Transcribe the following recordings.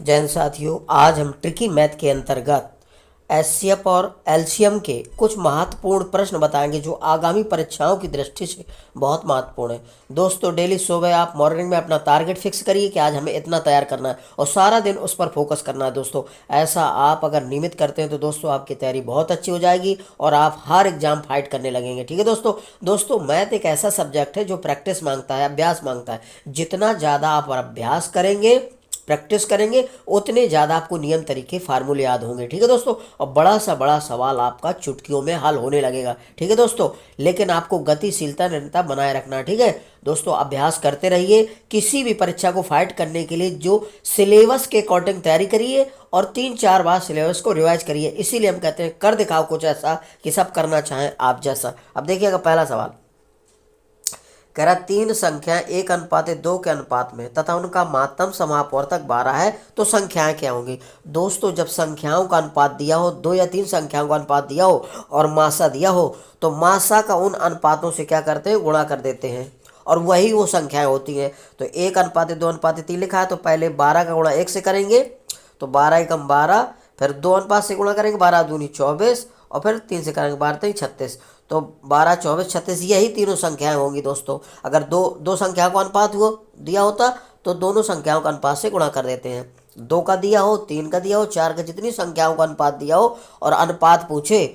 जैन साथियों, आज हम ट्रिकी मैथ के अंतर्गत एचसीएफ और एलसीएम के कुछ महत्वपूर्ण प्रश्न बताएंगे जो आगामी परीक्षाओं की दृष्टि से बहुत महत्वपूर्ण है। दोस्तों, डेली सुबह आप मॉर्निंग में अपना टारगेट फिक्स करिए कि आज हमें इतना तैयार करना है और सारा दिन उस पर फोकस करना है। दोस्तों, ऐसा आप अगर नियमित करते हैं तो दोस्तों आपकी तैयारी बहुत अच्छी हो जाएगी और आप हर एग्जाम फाइट करने लगेंगे। ठीक है दोस्तों, मैथ एक ऐसा सब्जेक्ट है जो प्रैक्टिस मांगता है, अभ्यास मांगता है। जितना ज़्यादा आप अभ्यास करेंगे, प्रैक्टिस करेंगे, उतने ज़्यादा आपको नियम तरीके फार्मूले याद होंगे। ठीक है दोस्तों, और बड़ा सवाल आपका चुटकियों में हल होने लगेगा। ठीक है दोस्तों, लेकिन आपको गतिशीलता निरंतर बनाए रखना है। ठीक है दोस्तों, अभ्यास करते रहिए। किसी भी परीक्षा को फाइट करने के लिए जो सिलेबस के अकॉर्डिंग तैयारी करिए और 3-4 बार सिलेबस को रिवाइज करिए। इसीलिए हम कहते हैं कर दिखाओ कुछ ऐसा कि सब करना चाहें आप जैसा। अब देखिएगा पहला सवाल कह रहा 3 संख्याएं 1:2 के अनुपात में तथा उनका मातम समापवर्तक 12 है तो संख्याएं क्या होंगी। दोस्तों, जब संख्याओं का अनुपात दिया हो, 2 या 3 संख्याओं का अनुपात दिया हो और मासा दिया हो तो मासा का उन अनुपातों से क्या करते हैं, गुणा कर देते हैं और वही वो संख्याएं होती हैं। तो 1:2:3 लिखा है तो पहले 12 का गुणा 1 से करेंगे तो 12 एकम 12, फिर 2 अनुपात से गुणा करेंगे 12 दूनी 24 और फिर 3 से करेंगे 12 3 36। तो 12 24 36 यही तीनों संख्याएं होंगी। दोस्तों, अगर दो संख्याओं का अनुपात हुआ दिया होता तो दोनों संख्याओं का अनुपात से गुणा कर देते हैं। 2 का दिया हो, 3 का दिया हो, 4 का, जितनी संख्याओं का अनुपात दिया हो और अनुपात पूछे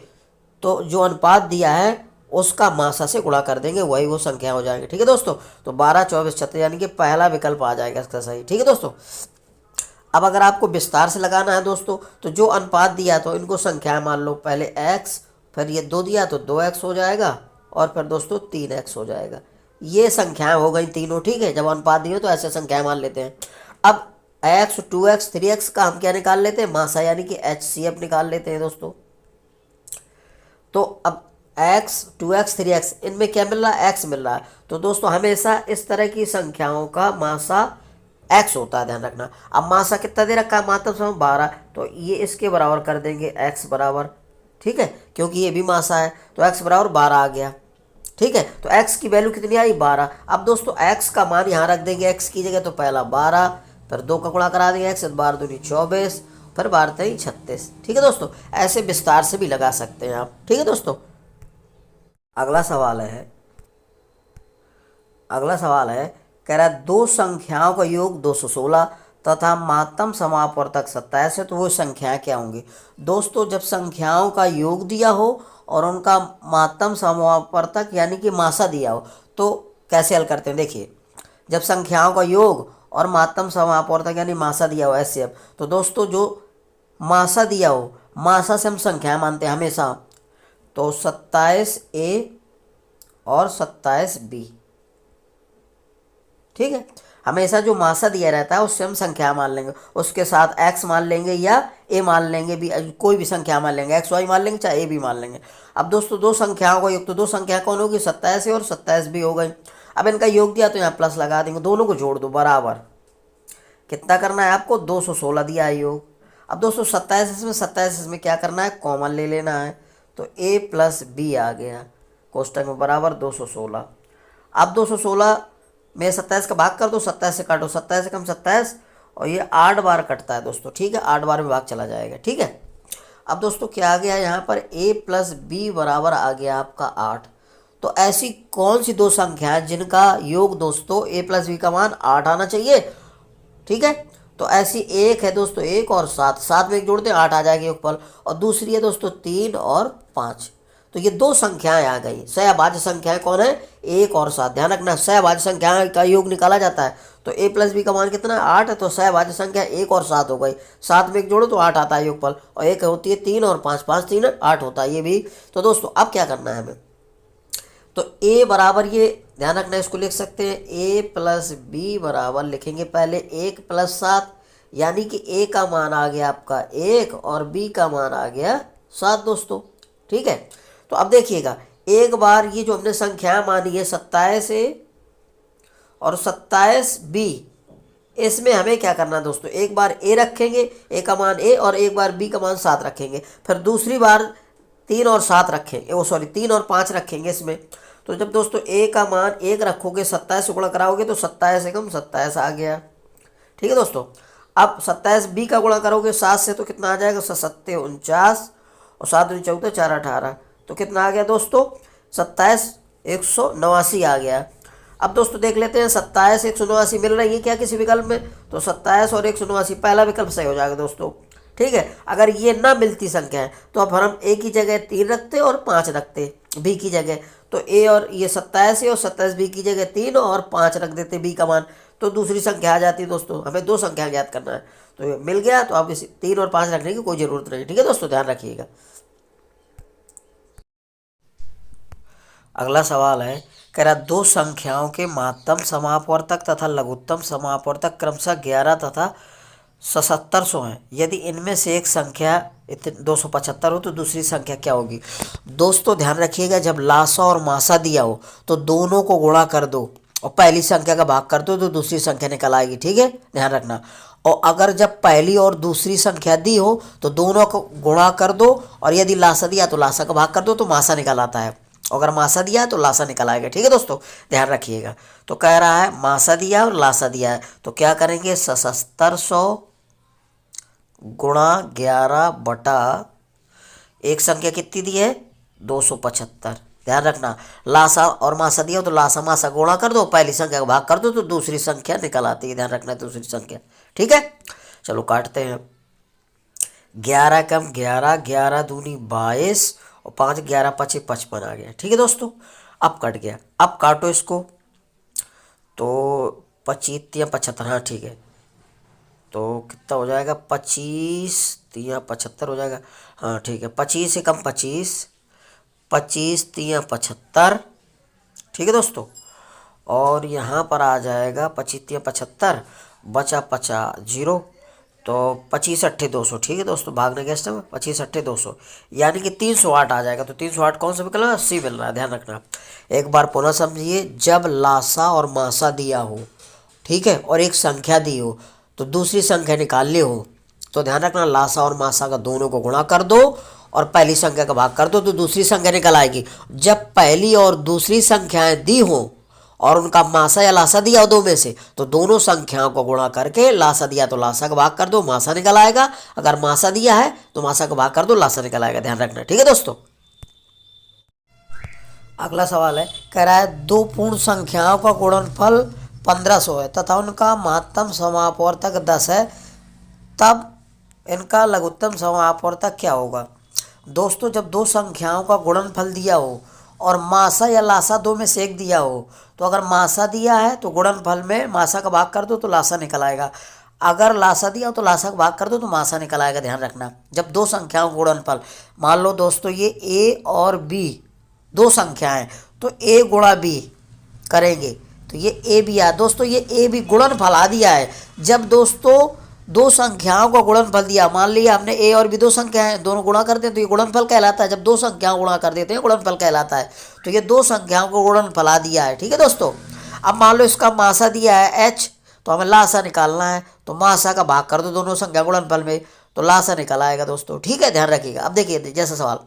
तो जो अनुपात दिया है उसका मासा से गुणा कर देंगे, वही वो संख्या हो जाएंगे। ठीक है दोस्तों, तो 12 24 36 यानी कि पहला विकल्प आ जाएगा इसका सही। ठीक है दोस्तों, अब अगर आपको विस्तार से लगाना है दोस्तों तो जो अनुपात दिया तो इनको संख्या मान लो। पहले x, फिर ये 2 दिया तो 2x हो जाएगा और फिर दोस्तों 3x हो जाएगा। ये संख्याएं हो गई तीनों। ठीक है, जब अनुपात दिए तो ऐसे संख्याएं मान लेते हैं। अब x 2x 3x का हम क्या निकाल लेते हैं, मासा यानी कि HCF निकाल लेते हैं दोस्तों। तो अब x 2x 3x इनमें क्या मिल रहा है, x मिल रहा है। तो दोस्तों हमेशा इस तरह की संख्याओं का मासा x होता है, ध्यान रखना। अब मासा कितना दे रखा है, मातम सम 12, तो ये इसके बराबर कर देंगे x बराबर। ठीक है, क्योंकि ये भी मासा है तो x बराबर 12 आ गया। ठीक है, तो x की वैल्यू कितनी आई, 12। अब दोस्तों x का मान यहाँ रख देंगे, x की जगह तो पहला 12, फिर 2 का गुणा करा देंगे x, 12 दूनी 24, फिर 12 3 36। ठीक है दोस्तों, ऐसे विस्तार से भी लगा सकते हैं आप। ठीक है दोस्तों, अगला सवाल है कह रहा है 2 संख्याओं का योग 216 तथा मातम समापवर्तक 27 है तो वो संख्याएं क्या होंगी। दोस्तों, जब संख्याओं का योग दिया हो और उनका मातम समापवर्तक यानी कि मासा दिया हो तो कैसे हल करते हैं। देखिए, जब संख्याओं का योग और मातम समापवर्तक यानी मासा दिया हो HCF, तो दोस्तों जो मासा दिया हो, मासा से हम संख्याएं मानते हैं हमेशा। तो 27A और 27B। ठीक है, हमेशा जो मासा दिया रहता है उससे हम संख्या मान लेंगे, उसके साथ x मान लेंगे या a मान लेंगे, भी कोई भी संख्या मान लेंगे, x y मान लेंगे चाहे a भी मान लेंगे। अब दोस्तों 2 संख्याओं का योग, तो 2 संख्या कौन होगी, 27 और 27 हो गई। अब इनका योग दिया तो यहाँ प्लस लगा देंगे, दोनों को जोड़ दो बराबर। कितना करना है आपको, 216 दिया है योग। अब दोस्तों 27 इसमें क्या करना है, कॉमन ले लेना है तो a + b आ गया कोष्टक में बराबर 216। अब 216 में 27 का भाग कर दो, 27 से काटो, 27 से कम 27 और ये 8 बार कटता है दोस्तों। ठीक है, 8 बार में भाग चला जाएगा। ठीक है, अब दोस्तों क्या आ गया यहाँ पर, a + b बराबर आ गया आपका 8। तो ऐसी कौन सी 2 संख्याएं जिनका योग दोस्तों a + b का मान 8 आना चाहिए। ठीक है, तो ऐसी एक है दोस्तों 1 और 7, 7 में 1 जोड़ते हैं 8 आ जाएगी योगफल, और दूसरी है दोस्तों 3 और 5। तो ये 2 संख्याएं आ गई। सहभाज्य संख्याएं कौन है, 1 और 7। ध्यान रखना, सहभाज्य संख्या का योग निकाला जाता है तो a + b का मान कितना है, 8 है। तो सहभाज्य संख्या 1 और 7 हो गई, 7 में 1 जोड़ो तो 8 आता है योगफल, और एक होती है 3 और 5, 5 3 8 होता है ये भी। तो दोस्तों अब क्या करना है हमें, तो a बराबर, ये ध्यान रखना, इसको लिख सकते हैं a + b बराबर लिखेंगे पहले 1 + 7, यानी कि a का मान आ गया आपका 1 और b का मान आ गया 7 दोस्तों। ठीक है, तो अब देखिएगा, एक बार ये जो हमने संख्या मानी है 27A और 27B, इसमें हमें क्या करना है दोस्तों, एक बार a रखेंगे, a का मान a, और एक बार b का मान 7 रखेंगे, फिर दूसरी बार 3 और 7 रखेंगे, 3 और 5 रखेंगे इसमें। तो जब दोस्तों a का मान 1 रखोगे, 27 से गुणा कराओगे तो 27 एकम 27 आ गया। ठीक है दोस्तों, अब 27 बी का गुणा करोगे 7 से तो कितना आ जाएगा, 7 7 49 और 7 दूनी 14 4 18, तो कितना आ गया दोस्तों, 27 189 आ गया। अब दोस्तों देख लेते हैं 27 189 मिल रही है क्या किसी विकल्प में, तो 27 और 189 पहला विकल्प सही हो जाएगा दोस्तों। ठीक है, अगर ये ना मिलती संख्या है तो अब हम ए की जगह 3 रखते और 5 रखते बी की जगह, तो ए और ये 27 है और 27 बी की जगह 3 और 5 रख देते बी का मान, तो दूसरी संख्या आ जाती है दोस्तों। हमें 2 संख्या ज्ञात करना है, तो ये मिल गया, तो अब इस 3 और 5 रखने की कोई ज़रूरत नहीं। ठीक है दोस्तों, ध्यान रखिएगा। अगला सवाल है, कह रहा दो संख्याओं के महत्तम समापवर्तक तथा लघुत्तम समापवर्तक क्रमशः 11 तथा 7700 हैं। यदि इनमें से एक संख्या 275 हो तो दूसरी संख्या क्या होगी। दोस्तों ध्यान रखिएगा, जब लासा और मासा दिया हो तो दोनों को गुणा कर दो और पहली संख्या का भाग कर दो तो दूसरी संख्या निकल आएगी। ठीक है, ध्यान रखना। और अगर जब पहली और दूसरी संख्या दी हो तो दोनों को गुणा कर दो, और यदि लासा दिया तो लासा का भाग कर दो तो मासा निकल आता है, अगर मासा दिया है तो लासा निकल आएगा। ठीक है दोस्तों, ध्यान रखिएगा। तो कह रहा है मासा दिया और लासा दिया है, तो क्या करेंगे, 7700 गुणा 11 बटा एक संख्या कितनी दी है, 275। ध्यान रखना, लासा और मासा दिया तो लासा मासा गुणा कर दो, पहली संख्या का भाग कर दो तो दूसरी संख्या निकल आती है। ध्यान रखना, दूसरी संख्या। ठीक है, चलो काटते हैं। 11 कम 11, 11 दूनी 22 और 5 11 5 55 आ गया। ठीक है दोस्तों, अब कट गया। अब काटो इसको, तो 25 या 75, हाँ ठीक है, तो कितना हो जाएगा, 25 या 75 हो जाएगा। हाँ ठीक है, 25 से कम 25, 25 या 75। ठीक है दोस्तों, और यहाँ पर आ जाएगा 25 या 75, बचा 50 जीरो, तो 25 अट्ठे 200। ठीक है दोस्तों, भागने के स्टेप 25 अट्ठे 200, यानी कि 308 आ जाएगा। तो 308 कौन सा विकल्प है, सी मिल रहा है। ध्यान रखना, एक बार पुनः समझिए, जब लासा और मासा दिया हो, ठीक है, और एक संख्या दी हो तो दूसरी संख्या निकालनी हो, तो ध्यान रखना, लासा और मासा का दोनों को गुणा कर दो और पहली संख्या का भाग कर दो तो दूसरी संख्या निकल आएगी। जब पहली और दूसरी संख्याएं दी हो और उनका मासा या लासा दिया हो दो में से, तो दोनों संख्याओं को गुणा करके, लासा दिया तो लासा का भाग कर दो, मासा निकल आएगा। अगर मासा दिया है तो मासा का भाग कर दो, लासा निकल आएगा। ध्यान रखना। ठीक है दोस्तों, अगला सवाल है, कह रहा है दो पूर्ण संख्याओं का गुणनफल 1500 है तथा उनका महत्तम समापवर्तक 10 है, तब इनका लघुत्तम समापवर्तक क्या होगा। दोस्तों, जब दो संख्याओं का गुणनफल दिया हो और मासा या लासा दो में से एक दिया हो, तो अगर मासा दिया है तो गुणनफल में मासा का भाग कर दो तो लासा निकल आएगा, अगर लासा दिया हो तो लासा का भाग कर दो तो मासा निकल आएगा। ध्यान रखना, जब दो संख्याओं का गुणनफल, मान लो दोस्तों ये ए और बी दो संख्याएं, तो ए गुणा बी करेंगे तो ये ए बी आया। दोस्तों ये ए बी गुणनफल आ दिया है। जब दोस्तों दो संख्याओं का गुणनफल दिया, मान लिया हमने ए और बी दो संख्याएं, दोनों गुणा करते हैं तो ये गुणनफल कहलाता है। जब दो संख्याओं गुणा कर देते हैं गुणनफल कहलाता है। तो ये दो संख्याओं को गुणनफल आ दिया है। ठीक है दोस्तों, अब मान लो इसका मासा दिया है एच, तो हमें लासा निकालना है, तो मासा का भाग कर दो दोनों संख्या गुणनफल में, तो लासा निकल आएगा दोस्तों। ठीक है, ध्यान रखिएगा। अब देखिए जैसा सवाल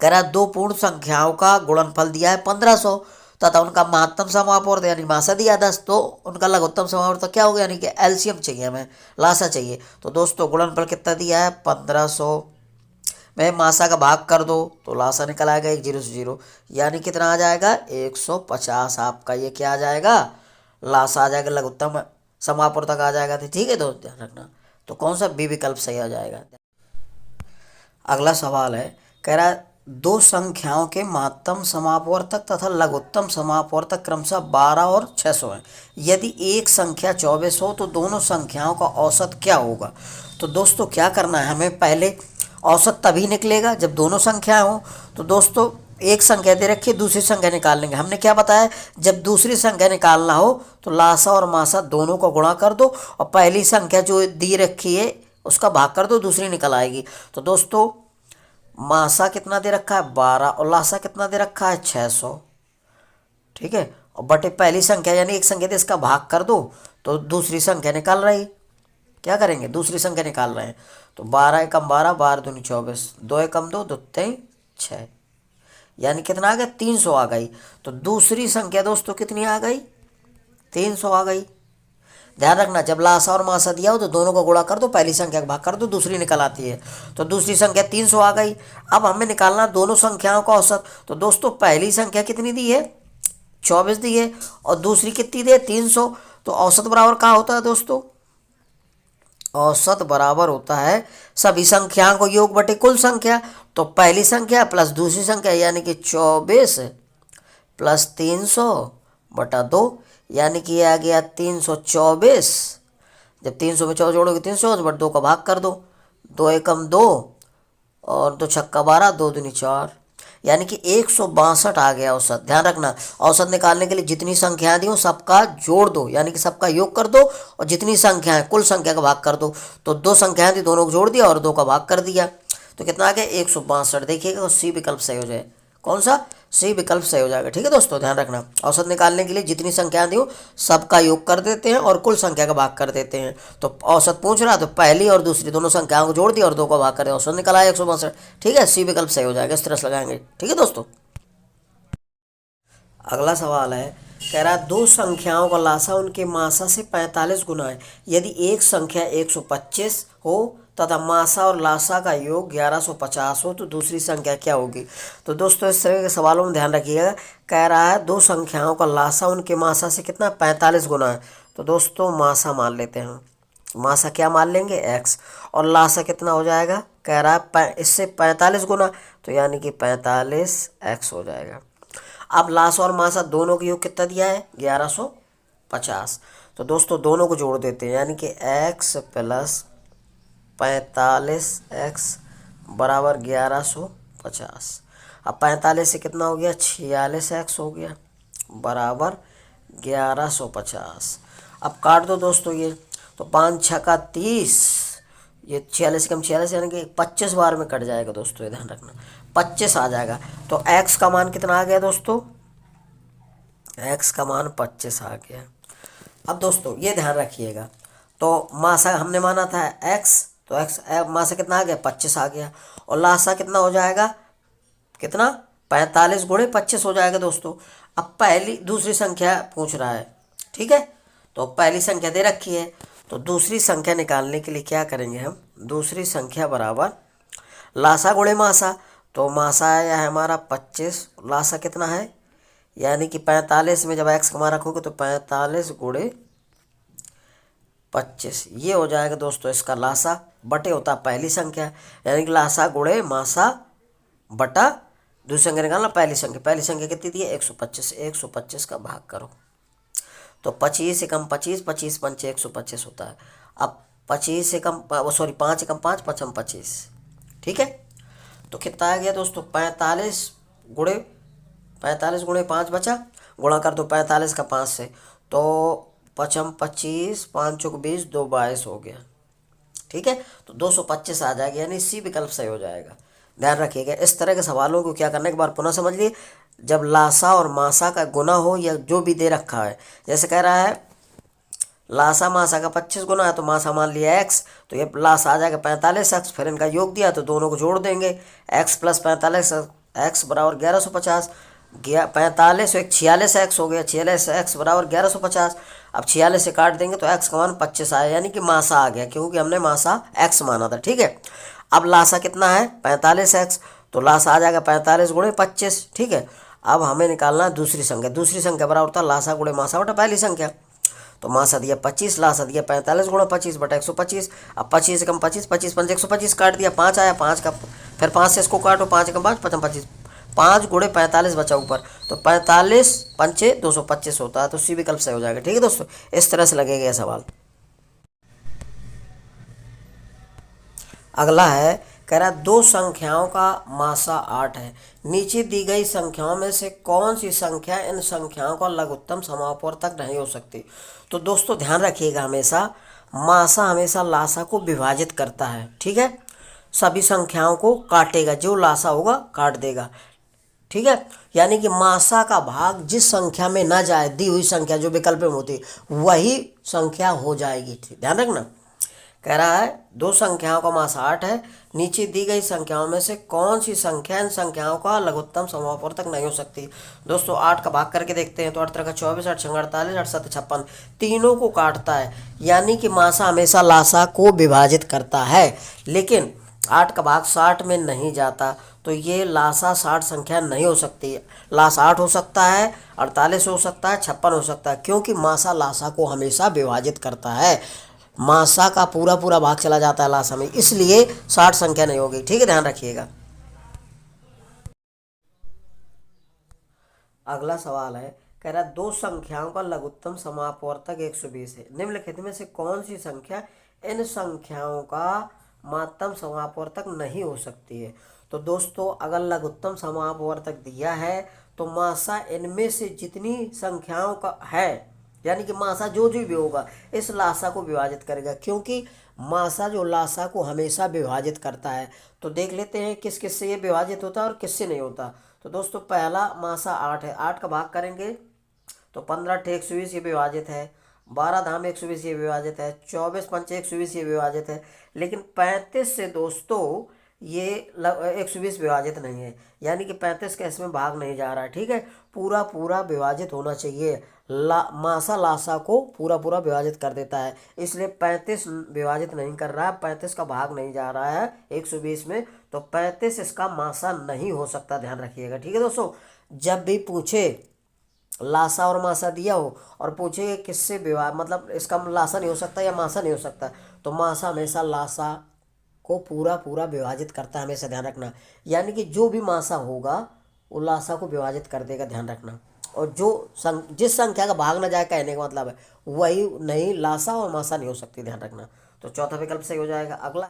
कह रहा है दो पूर्ण संख्याओं का गुणनफल दिया है 1500 तथा उनका महत्तम समापवर्तक यानी मासा दिया 10, तो उनका लघुत्तम समापवर्तक क्या होगा, यानी कि एलसीएम चाहिए हमें, लासा चाहिए। तो दोस्तों गुणनफल कितना दिया है 1500 में मासा का भाग कर दो तो लासा निकल आएगा 1 0 से 0, यानी कितना आ जाएगा 150। आपका ये क्या आ जाएगा, लासा आ जाएगा, लघुत्तम समापवर्तक आ जाएगा। ठीक है दोस्त, ध्यान रखना। तो कौन सा बी विकल्प सही आ जाएगा। अगला सवाल है, कह रहा है दो संख्याओं के महत्तम समापवर्तक तथा लघुत्तम समापवर्तक क्रमशः 12 और 600 है। यदि एक संख्या 24 हो तो दोनों संख्याओं का औसत क्या होगा। तो दोस्तों क्या करना है, हमें पहले औसत तभी निकलेगा जब दोनों संख्याएं हो। तो दोस्तों एक संख्या दे रखी है, दूसरी संख्या निकाल लेंगे। हमने क्या बताया, जब दूसरी संख्या निकालना हो तो लासा और मासा दोनों को गुणा कर दो और पहली संख्या जो दी रखी है उसका भाग कर दो, दूसरी निकल आएगी। तो दोस्तों मासा कितना दे रखा है 12 और लासा कितना दे रखा है 600। ठीक है, और बटे पहली संख्या यानी एक संख्या दे इसका भाग कर दो तो दूसरी संख्या निकाल रही। क्या करेंगे, दूसरी संख्या निकाल रहे हैं। तो 12 एकम 12, 12 दूनी 24, 2 एकम 2, 2 3 6, यानी कितना आ गया 300 आ गई। तो दूसरी संख्या दोस्तों कितनी आ गई, 300 आ गई। ध्यान रखना, जब लासा और मासा दिया हो तो दोनों को गुणा कर दो, पहली संख्या का भाग कर दो, दूसरी निकल आती है। तो दूसरी संख्या 300 आ गई। अब हमें निकालना दोनों संख्याओं का औसत। तो दोस्तों पहली संख्या कितनी दी है, 24 दी है, और दूसरी कितनी दी है, 300। तो औसत बराबर क्या होता है दोस्तों, औसत बराबर होता है सभी संख्याओं को योग बटे कुल संख्या। तो पहली संख्या प्लस दूसरी संख्या यानी कि 24 प्लस 300 बटा 2, यानी कि ये आ गया 324। जब 300 में 4 जोड़ोगे 300 बट 2 का भाग कर दो, 2 एकम 2 और 2 छक्का 12, 2 दूनी 4, यानी कि 162 आ गया औसत। ध्यान रखना, औसत निकालने के लिए जितनी संख्याएं दी हो सबका जोड़ दो, यानी कि सबका योग कर दो, और जितनी संख्याएं कुल संख्या का भाग कर दो। तो 2 संख्याएं थी, दोनों को जोड़ दिया और 2 का भाग कर दिया, तो कितना आ गया 162। देखिएगा सी विकल्प सही हो जाए, कौन सा, सी विकल्प सही हो जाएगा। ठीक है दोस्तों, ध्यान रखना, औसत निकालने के लिए जितनी संख्याएं दी हो सबका योग कर देते हैं और कुल संख्या का भाग कर देते हैं। तो औसत पूछ रहा तो पहली और दूसरी दोनों संख्याओं को जोड़ दिया और 2 का भाग करें, औसत निकला 162। ठीक है, सी विकल्प सही हो जाएगा, इस तरह से लगाएंगे। ठीक है दोस्तों, अगला सवाल है, कह रहा है दो संख्याओं का लासा उनके मासा से 45 गुना है। यदि एक संख्या 125 हो तथा मासा और लासा का योग 1150 हो तो दूसरी संख्या क्या होगी। तो दोस्तों इस तरह के सवालों में ध्यान रखिएगा। कह रहा है दो संख्याओं का लासा उनके मासा से कितना, 45 गुना है। तो दोस्तों मासा मान लेते हैं, मासा क्या मान लेंगे, x, और लासा कितना हो जाएगा, कह रहा है इससे 45 गुना, तो यानी कि 45x हो जाएगा। अब लासा और मासा दोनों का योग कितना दिया है, 1150। तो दोस्तों दोनों को जोड़ देते हैं, यानी कि x प्लस 45x बराबर 1150। अब 45 से कितना हो गया, 46x हो गया बराबर 1150। अब काट दो दोस्तों ये, तो 5 छक्का 30, ये 46 कम 46 यानी कि 25 बार में कट जाएगा दोस्तों, ये ध्यान रखना 25 आ जाएगा। तो x का मान कितना आ गया दोस्तों, x का मान 25 आ गया। अब दोस्तों ये ध्यान रखिएगा, तो मासा हमने माना था x, तो x मासा कितना आ गया, 25 आ गया, और लासा कितना हो जाएगा, कितना, 45 गुणे 25 हो जाएगा दोस्तों। अब पहली दूसरी संख्या पूछ रहा है, ठीक है, तो पहली संख्या दे रखी है, तो दूसरी संख्या निकालने के लिए क्या करेंगे हम, दूसरी संख्या बराबर लासा गुणे मासा। तो मासा आया है हमारा 25, लासा कितना है, यानी कि 45 में जब x कमा रखोगे तो 45 गुणे 25, ये हो जाएगा दोस्तों इसका लासा, बटे होता पहली संख्या, यानी कि लासा गुणे मासा बटा दूसरी संख्या निकालना पहली संख्या। पहली संख्या कितनी दी है, 125, 125 का भाग करो, तो 25 एकम 25, 25 पंचे 125 होता है। अब 25 एकम सॉरी 5 एकम 5, 5 25, ठीक है। तो कितना आ गया दोस्तों, 45 गुणे 5 बचा, गुणा कर दो 45 का 5 से, तो 5 25, 5 चौक 20, 2 22 हो गया, ठीक है। तो 225 आ जाएगा, यानी सी विकल्प सही हो जाएगा। ध्यान रखिएगा, इस तरह के सवालों को क्या करना, एक बार पुनः समझ लिए, जब लासा और मासा का गुना हो या जो भी दे रखा है, जैसे कह रहा है लासा मासा का 25 गुना है तो मासा मान लिया x, तो ये लासा आ जाएगा 45x, फिर इनका योग दिया तो दोनों को जोड़ देंगे, x प्लस 45 x बराबर 1150, 45 एक 46x हो गया, 46x बराबर 1150। अब 46 से काट देंगे तो x का मान 25 आया, यानी कि मासा आ गया, क्योंकि हमने मासा x माना था, ठीक है। अब लासा कितना है 45x, तो लासा आ जाएगा 45 गुणे 25, ठीक है। अब हमें निकालना दूसरी संख्या, दूसरी संख्या बराबर था लासा गुणे मासा बटा पहली संख्या, तो मासा दिया 25, लासा दिया 45 गुणा 25 बटा 125। अब 25 कम 25, 25 पंच 125 काट दिया, 5 आया, 5 का फिर 5 से इसको काटो, 5 कम 5, 5 25, 5 गुणे 45 बचा ऊपर, तो 45 पंचे 225 होता है, तो सी विकल्प सही हो जाएगा, ठीक है दोस्तों। इस तरह से लगेगा यह सवाल। अगला है, कह रहा है दो संख्याओं का मासा 8 है, नीचे दी गई संख्याओं में से कौन सी संख्या इन संख्याओं का लघुत्तम समापवर्तक नहीं हो सकती। तो दोस्तों ध्यान रखिएगा, हमेशा मासा हमेशा लासा को विभाजित करता है, ठीक है, सभी संख्याओं को काटेगा, जो लासा होगा काट देगा, ठीक है। यानी कि मासा का भाग जिस संख्या में ना जाए, दी हुई संख्या जो विकल्प में होती वही संख्या हो जाएगी, ध्यान रखना। कह रहा है दो संख्याओं का मास 8 है, नीचे दी गई संख्याओं में से कौन सी संख्या इन संख्याओं का लघुत्तम समापवर्तक नहीं हो सकती। दोस्तों 8 का भाग करके देखते हैं तो 8 का 24, 8 छंग 48, 8 7 56, तीनों को काटता है, यानी कि मासा हमेशा लासा को विभाजित करता है। लेकिन 8 का भाग 60 में नहीं जाता, तो ये लासा 60 संख्या नहीं हो सकती। लासा 8 हो सकता है, 48 हो सकता है, 56 हो सकता है, क्योंकि मासा लासा को हमेशा विभाजित करता है। मासा का पूरा पूरा भाग चला जाता है लासा में, इसलिए 60 संख्या नहीं होगी। ठीक है, ध्यान रखिएगा। अगला सवाल है, कह रहा दो संख्याओं का लघुत्तम समापवर्तक 120 है, निम्नलिखित में से कौन सी संख्या इन संख्याओं का महत्तम समापवर्तक नहीं हो सकती है। तो दोस्तों अगर लघुत्तम समापवर्तक दिया है तो मासा इनमें से जितनी संख्याओं का है, यानी कि मासा जो जो भी होगा इस लासा को विभाजित करेगा, क्योंकि मासा जो लासा को हमेशा विभाजित करता है। तो देख लेते हैं किस किस से ये विभाजित होता है और किससे नहीं होता। तो दोस्तों पहला मासा 8 है, 8 का भाग करेंगे तो 15 × 120 ये विभाजित है, 12 धाम 120 ये विभाजित है, 24 पंच 120 ये विभाजित है। लेकिन 35 से दोस्तों ये 120 विभाजित नहीं है, यानी कि 35 का इसमें भाग नहीं जा रहा है। ठीक है, पूरा पूरा विभाजित होना चाहिए। मासा लासा को पूरा पूरा विभाजित कर देता है, इसलिए 35 विभाजित नहीं कर रहा है, 35 का भाग नहीं जा रहा है 120 में, तो 35 इसका मासा नहीं हो सकता। ध्यान रखिएगा। ठीक है दोस्तों, जब भी पूछे लासा और मासा दिया हो और पूछे किससे विभाग, मतलब इसका लासा नहीं हो सकता या मासा नहीं हो सकता, तो मासा हमेशा लासा को पूरा पूरा विभाजित करता है, हमेशा ध्यान रखना। यानी कि जो भी मासा होगा वो लासा को विभाजित कर देगा, ध्यान रखना। और जिस संख्या का भाग ना जाए कहने का मतलब है वही नहीं, लासा और मासा नहीं हो सकती, ध्यान रखना। तो चौथा विकल्प सही हो जाएगा। अगला